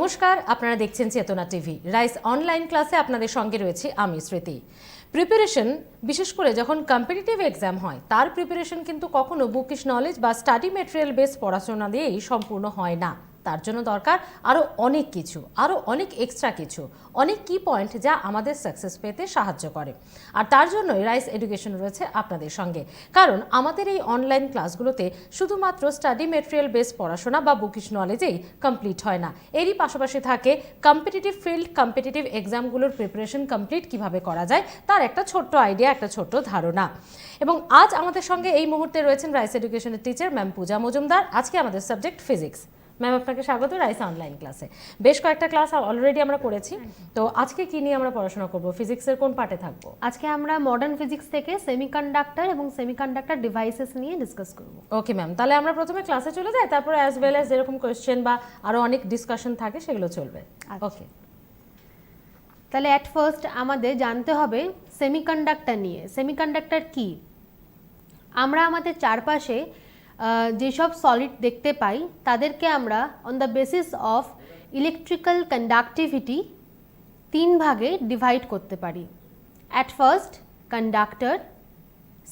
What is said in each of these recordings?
নমস্কার, আপনারা দেখছেন চেতনা টিভি। রাইস অনলাইন ক্লাসে আপনাদের সঙ্গে রয়েছে আমি স্মৃতি। প্রিপারেশন, বিশেষ করে যখন কম্পিটিটিভ এক্সাম হয়, তার প্রিপারেশন কিন্তু কখনো বুকিশ নলেজ বা স্টাডি মেটেরিয়াল বেস পড়াশোনা দিয়েই সম্পূর্ণ হয় না। তার জন্য দরকার আরও অনেক কিছু, আরও অনেক এক্সট্রা কিছু, অনেক কি পয়েন্ট যা আমাদের সাকসেস পেতে সাহায্য করে। আর তার জন্যই রাইস এডুকেশন রয়েছে আপনাদের সঙ্গে। কারণ আমাদের এই অনলাইন ক্লাসগুলোতে শুধুমাত্র স্টাডি মেটেরিয়াল বেস পড়াশোনা বা বুকিশ নলেজেই কমপ্লিট হয় না, এরই পাশাপাশি থাকে কম্পিটিটিভ ফিল্ড, কম্পিটিটিভ এক্সামগুলোর প্রিপারেশন কমপ্লিট কিভাবে করা যায় তার একটা ছোট্ট আইডিয়া, একটা ছোট্ট ধারণা। এবং আজ আমাদের সঙ্গে এই মুহূর্তে রয়েছেন রাইস এডুকেশনের টিচার ম্যাম পূজা মজুমদার। আজকে আমাদের সাবজেক্ট ফিজিক্স। ম্যাম, আপনাকে স্বাগত রাইস অনলাইন ক্লাসে। বেশ কয়েকটা ক্লাস অলরেডি আমরা করেছি, তো আজকে কি নিয়ে আমরা পড়াশোনা করব? ফিজিক্সের কোন পার্টে থাকবো? আজকে আমরা মডার্ন ফিজিক্স থেকে সেমিকন্ডাক্টর এবং সেমিকন্ডাক্টর ডিভাইসেস নিয়ে ডিসকাস করব। ওকে ম্যাম, তাহলে আমরা প্রথমে ক্লাসে চলে যাই, তারপরে অ্যাজ ওয়েল অ্যাজ যেরকম কোয়েশ্চেন বা আরও অনেক ডিসকাশন থাকে সেগুলো চলবে। ওকে, তাহলে অ্যাট ফার্স্ট আমাদের জানতে হবে সেমিকন্ডাক্টর নিয়ে। সেমিকন্ডাক্টর কি? আমরা আমাদের চারপাশে যেসব সলিড দেখতে পাই তাদেরকে আমরা on the basis of electrical conductivity তিন ভাগে ডিভাইড করতে পারি। At first conductor,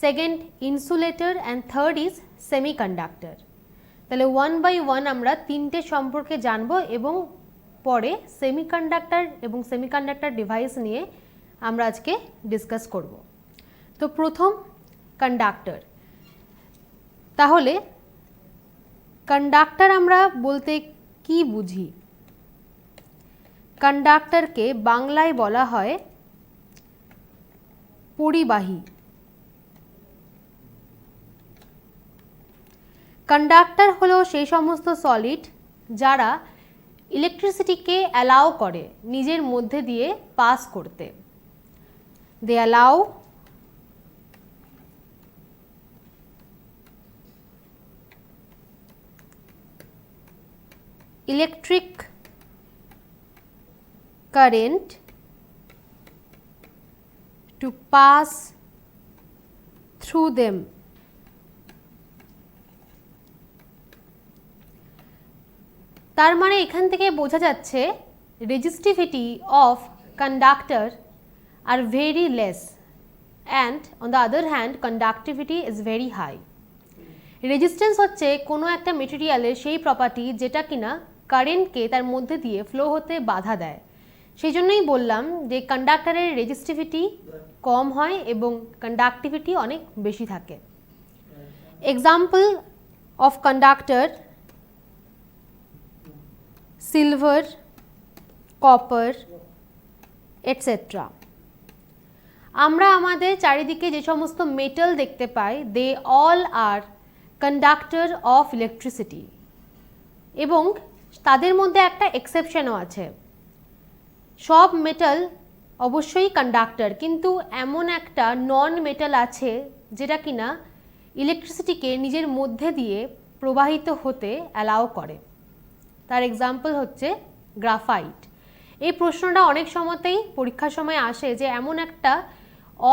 second insulator and third is semiconductor. তাহলে ওয়ান বাই ওয়ান আমরা তিনটে সম্পর্কে জানবো এবং পরে সেমিকন্ডাক্টর এবং সেমিকন্ডাক্টর ডিভাইস নিয়ে আমরা আজকে ডিসকাস করব। তো প্রথম কন্ডাক্টর। তাহলে কন্ডাক্টর আমরা বলতে কি বুঝি? কন্ডাক্টরকে বাংলায় বলা হয় পরিবাহী। কন্ডাক্টর হলো সেই সমস্ত সলিড যারা ইলেকট্রিসিটিকে অ্যালাউ করে নিজের মধ্যে দিয়ে পাস করতে। They allow electric current to pass through them. তার মানে এখান থেকে বোঝা যাচ্ছে resistivity of conductor are very less and on the other hand conductivity is very high. Resistance হচ্ছে কোনো একটা মেটেরিয়ালের সেই প্রপার্টি যেটা কিনা কারেন্টকে তার মধ্যে দিয়ে ফ্লো হতে বাধা দেয়। সেই জন্যই বললাম যে কন্ডাক্টরের রেজিস্টিভিটি কম হয় এবং কন্ডাক্টিভিটি অনেক বেশি থাকে। Example of conductor: silver, copper, etcetera. আমরা আমাদের চারিদিকে যে সমস্ত মেটাল দেখতে পাই, they all are conductor of electricity, এবং তাদের মধ্যে একটা এক্সেপশনও আছে। সব মেটাল অবশ্যই কন্ডাক্টর, কিন্তু এমন একটা নন মেটাল আছে যেটা কিনা ইলেকট্রিসিটিকে নিজের মধ্যে দিয়ে প্রবাহিত হতে অ্যালাউ করে। তার এক্সাম্পল হচ্ছে গ্রাফাইট। এই প্রশ্নটা অনেক সময়তেই পরীক্ষার সময় আসে যে এমন একটা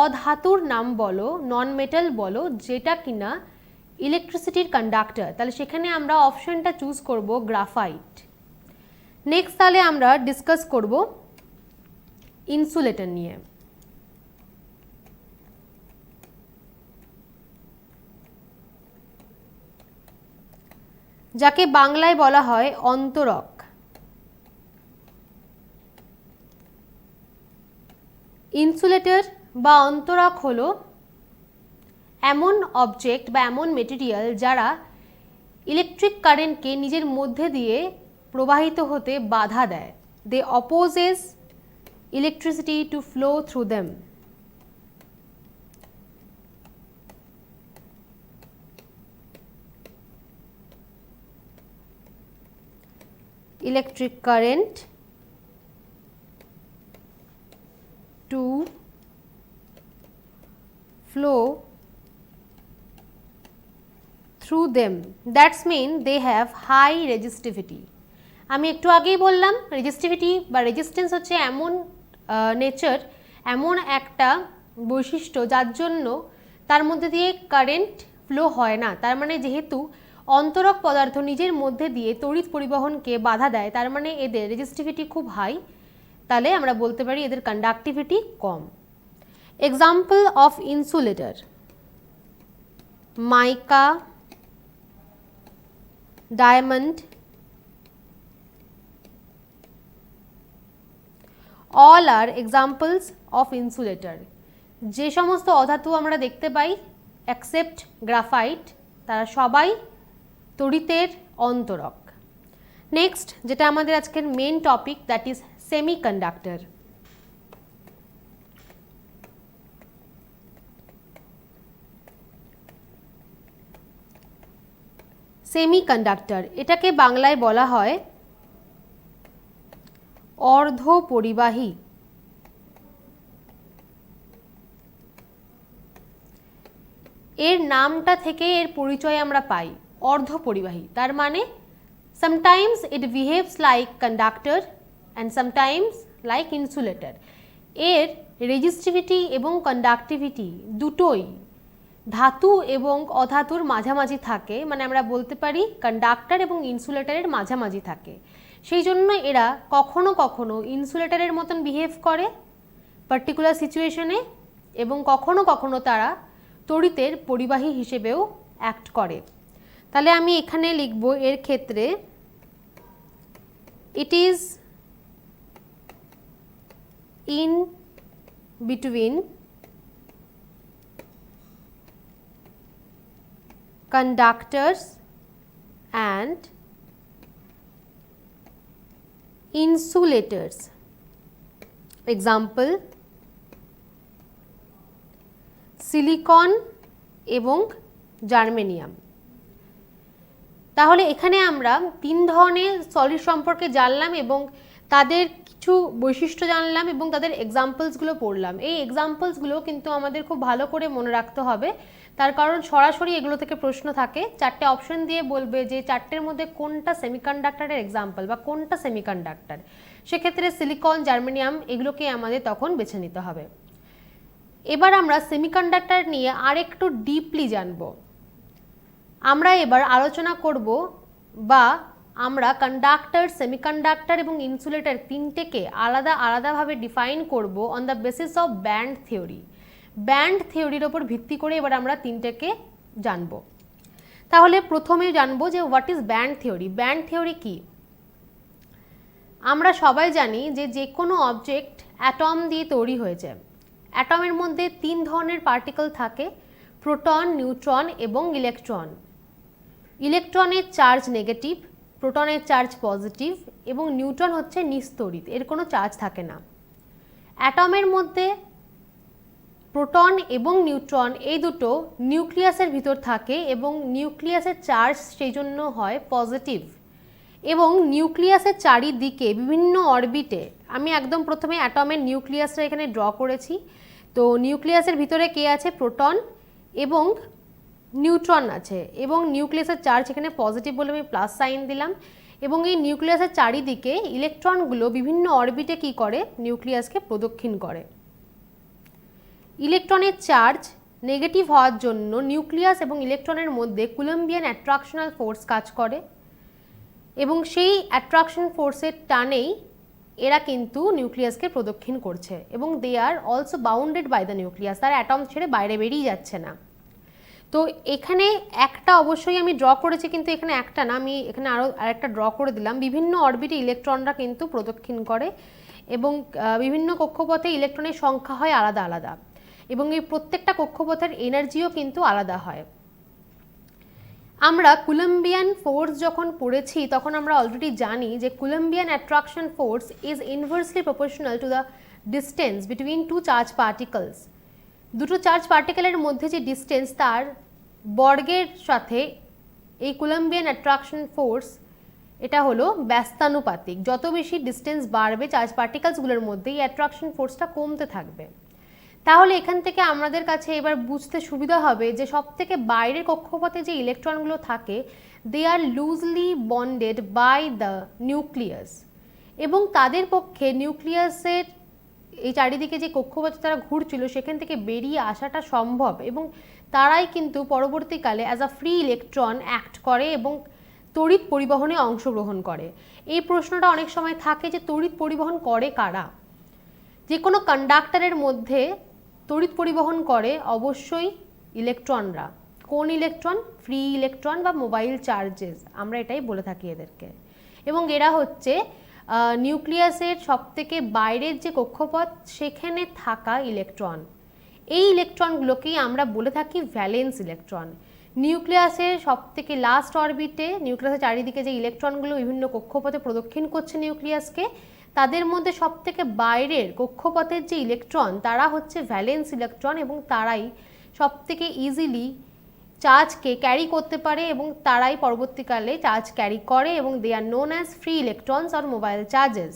অধাতুর নাম বলো, নন মেটাল বলো, যেটা কিনা ইলেকট্রিসিটির কন্ডাক্টর। তাহলে সেখানে আমরা অপশনটা চুজ করব গ্রাফাইট। নেক্সট তাহলে আমরা ডিসকাস করব ইনসুলেটর নিয়ে। যাকে বাংলায় বলা হয় অন্তরক। ইনসুলেটর বা অন্তরক হলো এমন অবজেক্ট বা এমন মেটেরিয়াল যারা ইলেকট্রিক কারেন্টকে নিজের মধ্যে দিয়ে প্রবাহিত হতে বাধা দেয়। They opposes electricity to flow through them. Electric current to flow through them, that's mean they have high resistivity. আমি একটু আগেই বললাম রেজিস্টিভিটি বা রেজিস্ট্যান্স হচ্ছে এমন নেচার, এমন একটা বৈশিষ্ট্য যার জন্য তার মধ্যে দিয়ে কারেন্ট ফ্লো হয় না। তার মানে যেহেতু অন্তরক পদার্থ নিজের মধ্যে দিয়ে তড়িৎ পরিবহনকে বাধা দেয়, তার মানে এদের রেজিস্টিভিটি খুব হাই, তাহলে আমরা বলতে পারি এদের conductivity com. Example of insulator: mica, diamond, all are examples of insulator. যে সমস্ত অধাতু আমরা দেখতে পাই এক্সেপ্ট গ্রাফাইট, তারা সবাই তড়িতের অন্তরক। নেক্সট, যেটা আমাদের আজকের main topic, that is semiconductor. Semiconductor, এটাকে বাংলায় বলা হয় অর্ধপরিবাহী। এর নামটা থেকে এর পরিচয় আমরা পাই, অর্ধপরিবাহী। তার মানে sometimes it behaves like conductor and sometimes like insulator. এর রেজিস্টিভিটি এবং কন্ডাক্টিভিটি দুটোই ধাতু এবং অধাতুর মাঝামাঝি থাকে, মানে আমরা বলতে পারি কন্ডাক্টর এবং ইনসুলেটরের মাঝামাঝি থাকে। সেই জন্য এরা কখনো কখনো ইনসুলেটরের মতন বিহেভ করে পার্টিকুলার সিচুয়েশনে, এবং কখনো কখনো তারা তড়িতের পরিবাহী হিসেবেও অ্যাক্ট করে। তাহলে আমি এখানে লিখব এর ক্ষেত্রে it is in between conductors and insulators. Example: silicon এবং জার্মেনিয়াম। তাহলে এখানে আমরা তিন ধরনের সলিড সম্পর্কে জানলাম এবং তাদের কিছু বৈশিষ্ট্য জানলাম এবং তাদের এক্সাম্পলসগুলো পড়লাম। এই এক্সাম্পলসগুলো কিন্তু আমাদের খুব ভালো করে মনে রাখতে হবে, তার কারণ সরাসরি এগুলো থেকে প্রশ্ন থাকে। চারটে অপশন দিয়ে বলবে যে চারটের মধ্যে কোনটা সেমিকন্ডাক্টরের এক্সাম্পল বা কোনটা সেমিকন্ডাক্টর, সেক্ষেত্রে সিলিকন, জার্মেনিয়াম এগুলোকে আমাদের তখন বেছে নিতে হবে। এবার আমরা সেমিকন্ডাক্টর নিয়ে আরেকটু ডিপলি জানবো। আমরা এবার আলোচনা করব বা আমরা কন্ডাক্টর, সেমিকন্ডাক্টর এবং ইনসুলেটর তিনটেকে আলাদা আলাদাভাবে ডিফাইন করব on the basis of band theory. Band থিওরির ওপর ভিত্তি করে এবার আমরা তিনটেকে জানব। তাহলে প্রথমে জানবো যে what is band theory. Band theory কি? আমরা সবাই জানি যে যে কোনো অবজেক্ট অ্যাটম দিয়ে তৈরি হয়েছে। অ্যাটমের মধ্যে তিন ধরনের পার্টিকেল থাকে, প্রোটন, নিউট্রন এবং ইলেকট্রন। ইলেকট্রনের চার্জ নেগেটিভ, প্রোটনের চার্জ পজিটিভ এবং নিউট্রন হচ্ছে নিস্তড়িত, এর কোনো চার্জ থাকে না। অ্যাটমের মধ্যে প্রোটন এবং নিউট্রন এই দুটো নিউক্লিয়াসের ভিতর থাকে এবং নিউক্লিয়াসের চার্জ সেই জন্য হয় পজিটিভ, এবং নিউক্লিয়াসের চারিদিকে বিভিন্ন অরবিটে, আমি একদম প্রথমে অ্যাটমের নিউক্লিয়াসটা এখানে ড্র করেছি। তো নিউক্লিয়াসের ভিতরে কে আছে? প্রোটন এবং নিউট্রন আছে, এবং নিউক্লিয়াসের চার্জ এখানে পজিটিভ বলে আমি প্লাস সাইন দিলাম, এবং এই নিউক্লিয়াসের চারিদিকে ইলেকট্রনগুলো বিভিন্ন অরবিটে কি করে? নিউক্লিয়াসকে প্রদক্ষিণ করে। ইলেকট্রনের চার্জ নেগেটিভ হওয়ার জন্য নিউক্লিয়াস এবং ইলেকট্রনের মধ্যে কুলম্বিয়ান অ্যাট্রাকশনাল ফোর্স কাজ করে, এবং সেই অ্যাট্রাকশন ফোর্সের টানেই এরা কিন্তু নিউক্লিয়াসকে প্রদক্ষিণ করছে, এবং they are also bounded by the nucleus, তারা অ্যাটম ছেড়ে বাইরে বেরিয়ে যাচ্ছে না। তো এখানে একটা অবশ্যই আমি ড্র করেছি, কিন্তু এখানে একটা না, আমি এখানে আরেকটা ড্র করে দিলাম। বিভিন্ন অরবিটে ইলেকট্রনরা কিন্তু প্রদক্ষিণ করে, এবং বিভিন্ন কক্ষপথে ইলেকট্রনের সংখ্যা হয় আলাদা আলাদা, এবং এই প্রত্যেকটা কক্ষপথের এনার্জিও কিন্তু আলাদা হয়। আমরা কুলম্বিয়ান ফোর্স যখন পড়েছি তখন আমরা অলরেডি জানি যে coulombian attraction force is inversely proportional to the distance between two charge particles. দুটো চার্জ পার্টিকেলের মধ্যে যে ডিস্টেন্স তার বর্গের সাথে এই কুলম্বিয়ান অ্যাট্রাকশন ফোর্স এটা হলো ব্যস্তানুপাতিক। যত বেশি ডিস্টেন্স বাড়বে চার্জ পার্টিকেলসগুলোর মধ্যে এই অ্যাট্রাকশন ফোর্সটা কমতে থাকবে। তাহলে এখান থেকে আমাদের কাছে এবার বুঝতে সুবিধা হবে যে সব থেকে বাইরের কক্ষপথে যে ইলেকট্রনগুলো থাকে they are loosely bonded by the nucleus, এবং তাদের পক্ষে নিউক্লিয়াসের এই চারিদিকে যে কক্ষপথে তারা ঘুরছিল সেখান থেকে বেরিয়ে আসাটা সম্ভব, এবং তারাই কিন্তু পরবর্তীকালে as a free electron act করে এবং তড়িৎ পরিবহনে অংশগ্রহণ করে। এই প্রশ্নটা অনেক সময় থাকে যে তড়িৎ পরিবহন করে কারা? যে কোনো কন্ডাক্টরের মধ্যে তড়িৎ পরিবহন করে অবশ্যই ইলেকট্রনরা। কোন ইলেকট্রন? ফ্রি ইলেকট্রন বা মোবাইল চার্জেস, আমরা এটাই বলে থাকি এদেরকে। এবং এরা হচ্ছে নিউক্লিয়াসের সবথেকে বাইরের যে কক্ষপথ সেখানে থাকা ইলেকট্রন। এই ইলেকট্রনগুলোকেই আমরা বলে থাকি ভ্যালেন্স ইলেকট্রন। নিউক্লিয়াসের সবথেকে লাস্ট অরবিটে, নিউক্লিয়াসের চারিদিকে যে ইলেকট্রনগুলো বিভিন্ন কক্ষপথে প্রদক্ষিণ করছে নিউক্লিয়াসকে, তাদের মধ্যে সবথেকে বাইরের কক্ষপথের যে ইলেকট্রন তারা হচ্ছে ভ্যালেন্স ইলেকট্রন, এবং তারাই সবথেকে ইজিলি চার্জকে ক্যারি করতে পারে এবং তারাই পরবর্তীকালে চার্জ ক্যারি করে, এবং they are known as free electrons or mobile charges.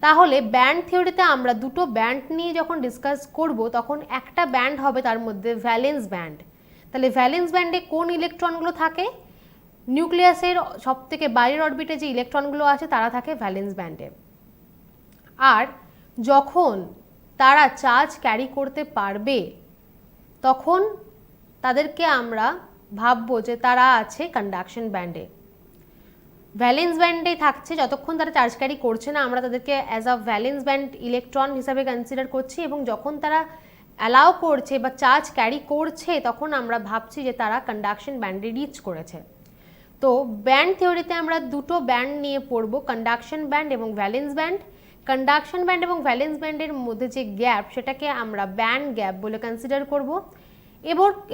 তাহলে ব্যান্ড থিওরিতে আমরা দুটো ব্যান্ড নিয়ে যখন ডিসকাস করব তখন একটা ব্যান্ড হবে তার মধ্যে ভ্যালেন্স ব্যান্ড। তাহলে ভ্যালেন্স ব্যান্ডে কোন ইলেকট্রনগুলো থাকে? নিউক্লিয়াসের সবথেকে বাইরের অরবিটে যে ইলেকট্রনগুলো আছে তারা থাকে ভ্যালেন্স ব্যান্ডে। আর যখন তারা চার্জ ক্যারি করতে পারবে তখন তাদেরকে আমরা ভাববো যে তারা আছে কন্ডাকশন ব্যান্ডে। ভ্যালেন্স ব্যান্ডে থাকছে যতক্ষণ তারা চার্জ ক্যারি করছে না, আমরা তাদেরকে as a valence band electron হিসাবে কনসিডার করছি, এবং যখন তারা অ্যালাউ করছে বা চার্জ ক্যারি করছে তখন আমরা ভাবছি যে তারা কন্ডাকশন ব্যান্ডে রিচ করেছে। তো ব্যান্ড থিওরিতে আমরা দুটো ব্যান্ড নিয়ে পড়ব, কন্ডাকশন ব্যান্ড এবং ভ্যালেন্স ব্যান্ড। কন্ডাকশন ব্যান্ড এবং ভ্যালেন্স ব্যান্ডের মধ্যে যে গ্যাপ সেটাকে আমরা ব্যান্ড গ্যাপ বলে কনসিডার করব।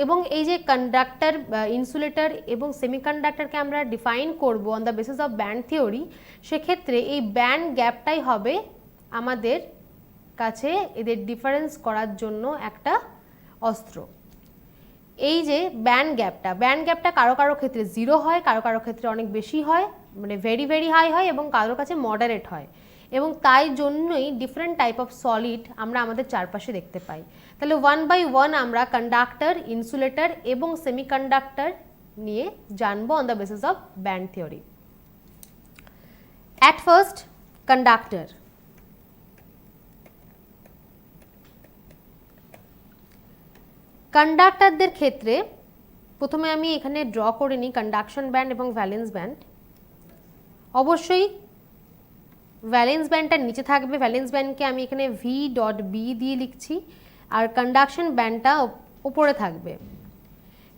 এবং এই যে কন্ডাক্টর, ইনসুলেটর এবং সেমিকন্ডাক্টরকে আমরা ডিফাইন করব on the basis of band theory, সেক্ষেত্রে এই ব্যান্ড গ্যাপটাই হবে আমাদের কাছে এদের ডিফারেন্স করার জন্য একটা অস্ত্র। এই যে ব্যান্ড গ্যাপটা কারো কারো ক্ষেত্রে 0 হয়, কারো কারো ক্ষেত্রে অনেক বেশি হয়, মানে ভেরি ভেরি হাই হয়, এবং কারোর কাছে মডারেট হয়, এবং তাই জন্যই ডিফারেন্ট টাইপ অফ সলিড আমরা আমাদের চারপাশে দেখতে পাই। তাহলে 1 বাই 1 আমরা কন্ডাক্টর, ইনসুলেটর এবং সেমিকন্ডাক্টর নিয়ে জানবো on the basis of band theory. At first, conductor. কন্ডাক্টরদের ক্ষেত্রে প্রথমে আমি এখানে ড্র করে নিই কন্ডাকশন ব্যান্ড এবং ভ্যালেন্স ব্যান্ড। অবশ্যই ভ্যালেন্স ব্যান্ডটার নিচে থাকবে, ভ্যালেন্স ব্যান্ডকে আমি এখানে V.B দিয়ে লিখছি, আর কন্ডাকশন ব্যান্ডটা উপরে থাকবে।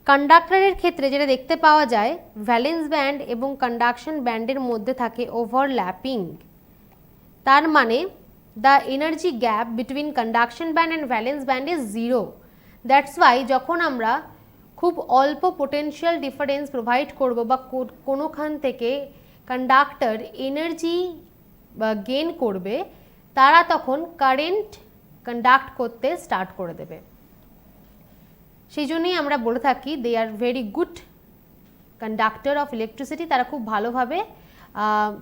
কন্ডাক্টরের ক্ষেত্রে যেটা দেখতে পাওয়া যায়, ভ্যালেন্স ব্যান্ড এবং কন্ডাকশন ব্যান্ডের মধ্যে থাকে ওভারল্যাপিং। তার মানে the energy gap between conduction band and valence band is 0। That's why যখন আমরা খুব অল্প পোটেনশিয়াল ডিফারেন্স প্রোভাইড করব বা কোনোখান থেকে কন্ডাক্টর এনার্জি গেইন করবে, তারা তখন কারেন্ট কন্ডাক্ট করতে স্টার্ট করে দেবে। সেই জন্যই আমরা বলে থাকি they are very good conductor of electricity. তারা খুব ভালোভাবে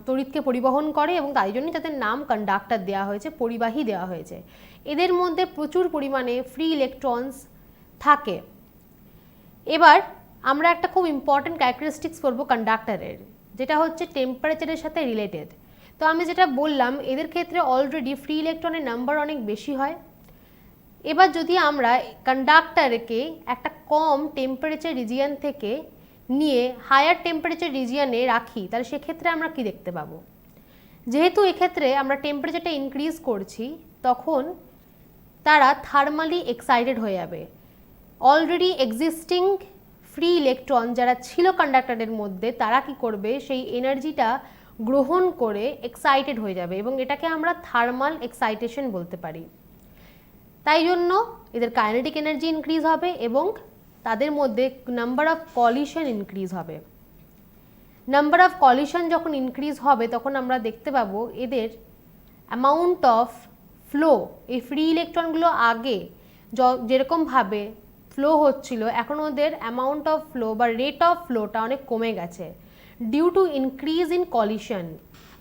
তড়িৎকে পরিবহন করে, এবং তাই জন্যই তাদের নাম কন্ডাক্টর দেওয়া হয়েছে, পরিবাহী দেওয়া হয়েছে। এদের মধ্যে প্রচুর পরিমাণে ফ্রি ইলেকট্রনস থাকে। এবার আমরা একটা খুব ইম্পর্টেন্ট ক্যারেক্টারিস্টিক্স পড়বো কন্ডাক্টরের, যেটা হচ্ছে টেম্পারেচারের সাথে রিলেটেড। তো আমি যেটা বললাম, এদের ক্ষেত্রে অলরেডি ফ্রি ইলেকট্রনের নাম্বার অনেক বেশি হয়। এবার যদি আমরা কন্ডাক্টরকে একটা কম টেম্পারেচার রিজিয়ন থেকে নিয়ে হায়ার টেম্পারেচার রিজিয়নে রাখি, তাহলে সেক্ষেত্রে আমরা কি দেখতে পাবো? যেহেতু এক্ষেত্রে আমরা টেম্পারেচারটা ইনক্রিজ করছি, তখন তারা থার্মালি এক্সাইটেড হয়ে যাবে। অলরেডি এক্সিস্টিং ফ্রি ইলেকট্রন যারা ছিল কন্ডাক্টরের মধ্যে, তারা কি করবে? সেই এনার্জিটা গ্রহণ করে এক্সাইটেড হয়ে যাবে, এবং এটাকে আমরা থার্মাল এক্সাইটেশন বলতে পারি। তাই জন্য এদের কাইনেটিক এনার্জি ইনক্রিজ হবে এবং তাদের মধ্যে নাম্বার অফ কলিশন ইনক্রিজ হবে। নাম্বার অফ কলিশন যখন ইনক্রিজ হবে তখন আমরা দেখতে পাবো এদের অ্যামাউন্ট অফ ফ্লো, এই ফ্রি ইলেকট্রনগুলো আগে যেরকমভাবে ফ্লো হচ্ছিল, এখন ওদের অ্যামাউন্ট অফ ফ্লো বা রেট অফ ফ্লোটা অনেক কমে গেছে due to increase in collision.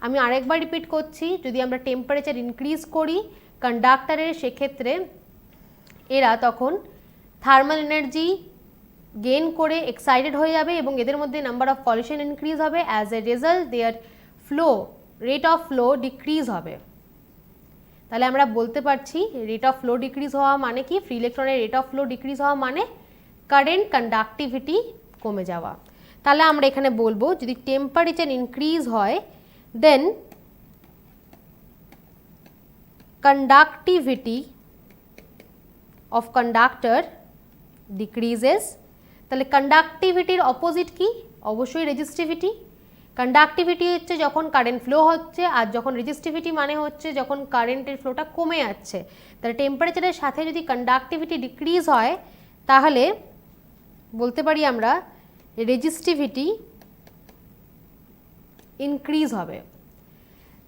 আমি আরেকবার রিপিট করছি, যদি আমরা টেম্পারেচার ইনক্রিজ করি কন্ডাক্টরের, সেক্ষেত্রে এরা তখন থার্মাল এনার্জি গেইন করে এক্সাইটেড হয়ে যাবে এবং এদের মধ্যে নাম্বার অফ কলিশন ইনক্রিজ হবে। As a result their flow, rate of flow decrease হবে। তাহলে আমরা বলতে পারছি রেট অফ ফ্লো ডিক্রিজ হওয়া মানে কি, ফ্রি ইলেকট্রনের রেট অফ ফ্লো ডিক্রিজ হওয়া মানে কারেন্ট কন্ডাক্টিভিটি কমে যাওয়া। তাহলে আমরা এখানে বলবো যদি টেম্পারেচার ইনক্রিজ হয় দেন conductivity of conductor decreases। তাহলে কন্ডাক্টিভিটির অপোজিট কি, অবশ্যই রেজিস্টিভিটি। কন্ডাক্টিভিটি হচ্ছে যখন কারেন্ট ফ্লো হচ্ছে, আর যখন রেজিস্টিভিটি মানে হচ্ছে যখন কারেন্টের ফ্লোটা কমে যাচ্ছে। তাহলে টেম্পারেচারের সাথে যদি কন্ডাক্টিভিটি ডিক্রিজ হয় তাহলে বলতে পারি আমরা রেজিস্টিভিটি ইনক্রিজ হবে।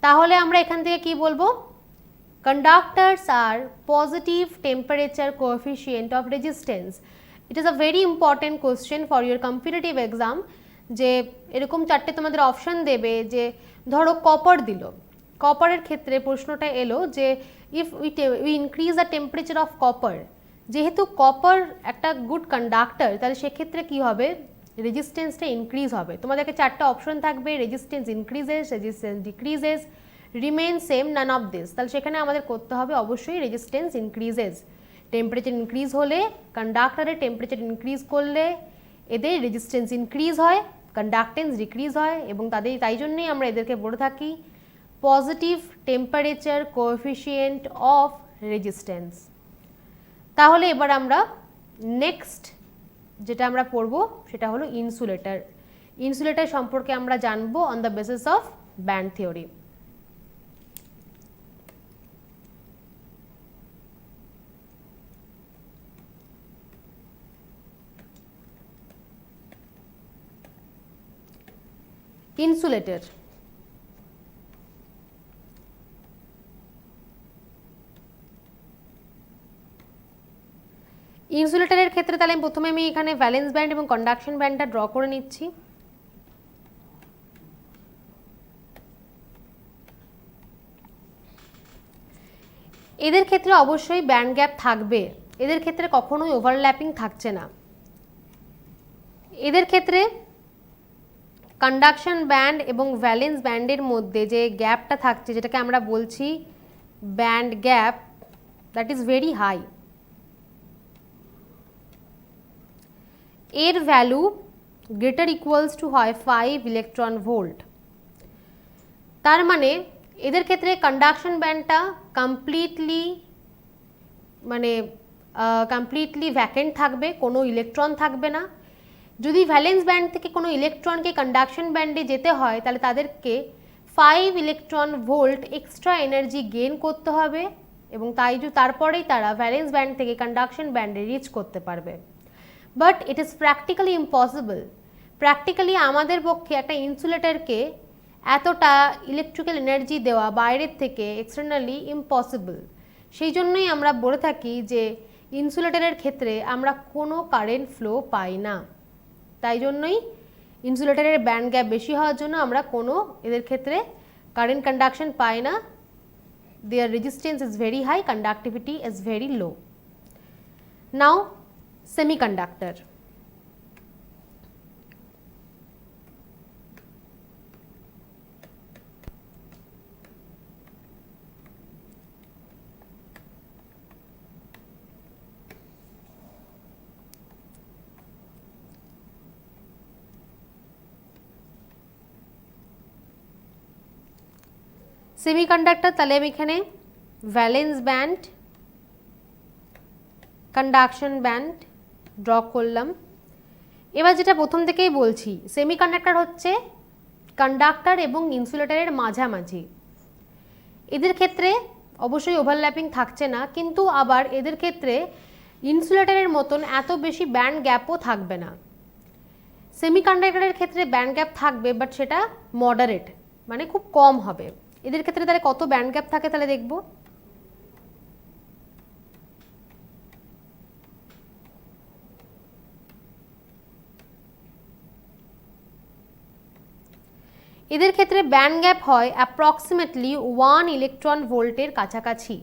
তাহলে আমরা এখান থেকে কি বলবো, conductors are positive temperature coefficient of resistance। It is a very important question for your competitive exam যে এরকম চারটে তোমাদের অপশন দেবে যে ধরো কপার দিল, কপারের ক্ষেত্রে প্রশ্নটা এলো যে if we increase the temperature of copper, যেহেতু কপার একটা গুড কন্ডাক্টর তাহলে সেক্ষেত্রে কি হবে, রেজিস্ট্যান্সটা ইনক্রিজ হবে। তোমাদেরকে চারটে অপশন থাকবে, resistance increases, resistance decreases, remain same, none of this. তাহলে সেখানে আমাদের করতে হবে অবশ্যই রেজিস্ট্যান্স ইনক্রিজেস। টেম্পারেচার ইনক্রিজ হলে, কন্ডাক্টরের টেম্পারেচার ইনক্রিজ করলে এদের রেজিস্ট্যান্স ইনক্রিজ হয়, কন্ডাক্টেন্স ডিক্রিজ হয়, এবং তাই জন্যই আমরা এদেরকে বলে থাকি positive temperature coefficient of resistance. তাহলে এবার আমরা নেক্সট যেটা আমরা পড়ব সেটা হলো ইনসুলেটর। ইনসুলেটর সম্পর্কে আমরা জানবো on the basis of band theory. Insulator ইনসুলেটরের ক্ষেত্রে তাহলে প্রথমে আমি এখানে ভ্যালেন্স ব্যান্ড এবং কন্ডাকশন ব্যান্ডটা ড্র করে নিচ্ছি। এদের ক্ষেত্রে অবশ্যই ব্যান্ড গ্যাপ থাকবে, এদের ক্ষেত্রে কখনোই ওভারল্যাপিং থাকছে না। এদের ক্ষেত্রে কন্ডাকশন ব্যান্ড এবং ভ্যালেন্স ব্যান্ডের মধ্যে যে গ্যাপটা থাকছে যেটাকে আমরা বলছি band gap, that is very high. এর ভ্যালু গ্রেটার ইকুয়ালস টু হয় 5 ইলেকট্রন ভোল্ট। তার মানে এদের ক্ষেত্রে কন্ডাকশন ব্যান্ডটা কমপ্লিটলি ভ্যাকেন্ট থাকবে, কোনো ইলেকট্রন থাকবে না। যদি ভ্যালেন্স ব্যান্ড থেকে কোনো ইলেকট্রনকে কন্ডাকশন ব্যান্ডে যেতে হয় তাহলে তাদেরকে 5 electron volt extra energy gain করতে হবে, এবং তারপরেই তারা ভ্যালেন্স ব্যান্ড থেকে কন্ডাকশন ব্যান্ডে রিচ করতে পারবে। But it is practically impossible. Practically আমাদের পক্ষে একটা ইনসুলেটরকে এতটা ইলেকট্রিক্যাল এনার্জি দেওয়া বাইরের থেকে এক্সটার্নালি ইম্পসিবল। সেই জন্যই আমরা বলে থাকি যে ইনসুলেটরের ক্ষেত্রে আমরা কোনো কারেন্ট ফ্লো পাই না। তাই জন্যই ইনসুলেটরের ব্যান্ড গ্যাপ বেশি হওয়ার জন্য আমরা কোনো এদের ক্ষেত্রে কারেন্ট কন্ডাকশন পাই না। Their resistance is very high, conductivity is very low. Now semiconductor. Semiconductor তাহলে আমি এখানে valence band, conduction band draw করলাম। এবার যেটা প্রথম থেকেই বলছি, সেমিকন্ডাক্টর হচ্ছে কন্ডাক্টর এবং ইনসুলেটরের মাঝামাঝি। এদের ক্ষেত্রে অবশ্যই ওভারল্যাপিং থাকছে না, কিন্তু আবার এদের ক্ষেত্রে ইনসুলেটরের মতন এত বেশি ব্যান্ড গ্যাপও থাকবে না। সেমিকন্ডাক্টরের ক্ষেত্রে ব্যান্ড গ্যাপ থাকবে, বাট সেটা মডারেট, মানে খুব কম হবে। এদের ক্ষেত্রে তাহলে কত ব্যান্ড গ্যাপ থাকে তাহলে দেখব। এদের ক্ষেত্রে ব্যান্ড গ্যাপ হয় অ্যাপ্রক্সিমেটলি 1 ইলেকট্রন ভোল্টের কাছাকাছি।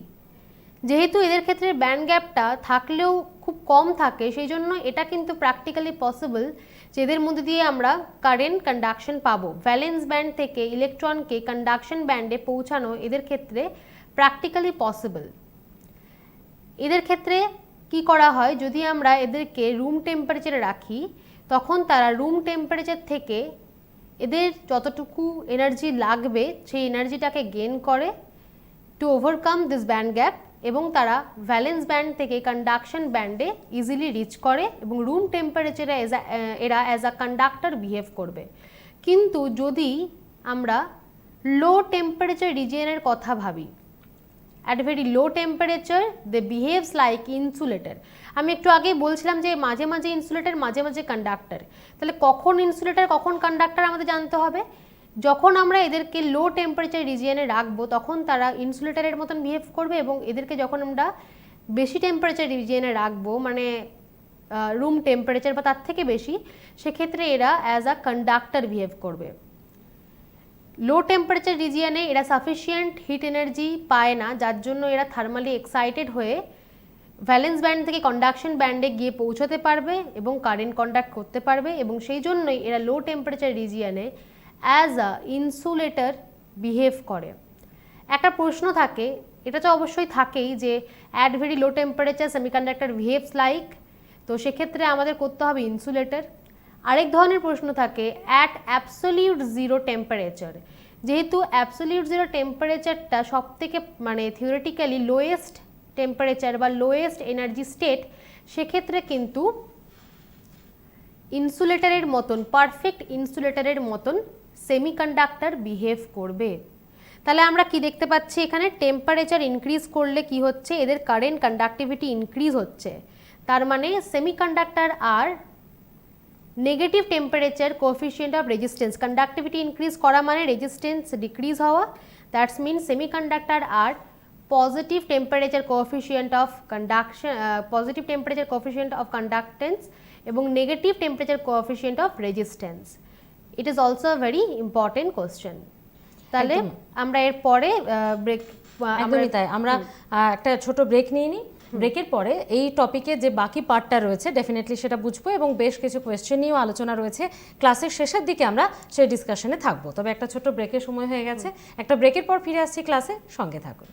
যেহেতু এদের ক্ষেত্রে ব্যান্ড গ্যাপটা থাকলেও খুব কম থাকে, সেই জন্য এটা কিন্তু প্র্যাকটিক্যালি পসিবল যে এদের মধ্যে দিয়ে আমরা কারেন্ট কন্ডাকশন পাবো। ভ্যালেন্স ব্যান্ড থেকে ইলেকট্রনকে কন্ডাকশন ব্যান্ডে পৌঁছানো এদের ক্ষেত্রে প্র্যাকটিক্যালি পসিবল। এদের ক্ষেত্রে কি করা হয়, যদি আমরা এদেরকে রুম টেম্পারেচারে রাখি তখন তারা রুম টেম্পারেচার থেকে এদের যতটুকু এনার্জি লাগবে সেই এনার্জিটাকে গেইন করে to overcome this band gap, এবং তারা ভ্যালেন্স ব্যান্ড থেকে কন্ডাকশন ব্যান্ডে ইজিলি রিচ করে এবং রুম টেম্পারেচারে এরা অ্যাজ আ কন্ডাক্টর বিহেভ করবে। কিন্তু যদি আমরা লো টেম্পারেচার রিজিয়নের কথা ভাবি, at very low temperature they behaves like insulator. আমি একটু আগেই বলছিলাম যে মাঝে মাঝে ইনসুলেটর মাঝে মাঝে কন্ডাক্টর, তাহলে কখন ইনসুলেটর কখন কন্ডাক্টর আমাদের জানতে হবে। যখন আমরা এদেরকে লো টেম্পারেচার রিজিয়নে রাখবো তখন তারা ইনসুলেটরের মতন বিহেভ করবে, এবং এদেরকে যখন আমরা বেশি টেম্পারেচার রিজিয়নে রাখবো মানে রুম টেম্পারেচার বা তার থেকে বেশি, সেক্ষেত্রে এরা অ্যাজ আ কন্ডাক্টর বিহেভ করবে। লো টেম্পারেচার রিজিয়নে এরা সাফিসিয়েন্ট হিট এনার্জি পায় না, যার জন্য এরা থার্মালি এক্সাইটেড হয়ে ভ্যালেন্স ব্যান্ড থেকে কন্ডাকশন ব্যান্ডে গিয়ে পৌঁছতে পারবে এবং কারেন্ট কন্ডাক্ট করতে পারবে, এবং সেই জন্যই এরা লো টেম্পারেচার রিজিয়নে অ্যাজ আ ইনসুলেটর বিহেভ করে। একটা প্রশ্ন থাকে, এটা তো অবশ্যই থাকেই, যে at very low temperature semiconductor behaves like, তো সেক্ষেত্রে আমাদের করতে হবে ইনসুলেটর। আরেক ধরনের প্রশ্ন থাকে অ্যাট অ্যাবসোলিউট জিরো টেম্পারেচার, যেহেতু অ্যাবসোলিউট জিরো টেম্পারেচারটা সব থেকে মানে থিওরিটিক্যালি লোয়েস্ট টেম্পারেচার বা লোয়েস্ট এনার্জি স্টেট, সেক্ষেত্রে কিন্তু ইনসুলেটরের মতন পারফেক্ট ইনসুলেটরের মতন সেমিকন্ডাক্টর বিহেভ করবে। তাহলে আমরা কি দেখতে পাচ্ছি এখানে, টেম্পারেচার ইনক্রিজ করলে কি হচ্ছে, এদের কারেন্ট কন্ডাক্টিভিটি ইনক্রিজ হচ্ছে, তার মানে semiconductor are negative temperature coefficient of resistance, conductivity increase করা মানে রেজিস্ট্যান্স ডিক্রিজ হওয়া, that's mean semiconductor are positive temperature coefficient of conduction, positive temperature coefficient of conductance এবং negative temperature coefficient of resistance. It is also a very important question. তাহলে আমরা এর পরে break, একদমই তাই, আমরা একটা ছোট ব্রেক নিয়ে নিই। ব্রেকের পরে এই টপিকে যে বাকি পার্টটা রয়েছে ডেফিনেটলি সেটা বুঝবো, এবং বেশ কিছু কোয়েশ্চেন নিয়েও আলোচনা রয়েছে। ক্লাসের শেষের দিকে আমরা সেই ডিসকাশনে থাকবো। তবে একটা ছোট ব্রেকের সময় হয়ে গেছে, একটা ব্রেকের পর ফিরে আসছি ক্লাসে, সঙ্গে থাকুন।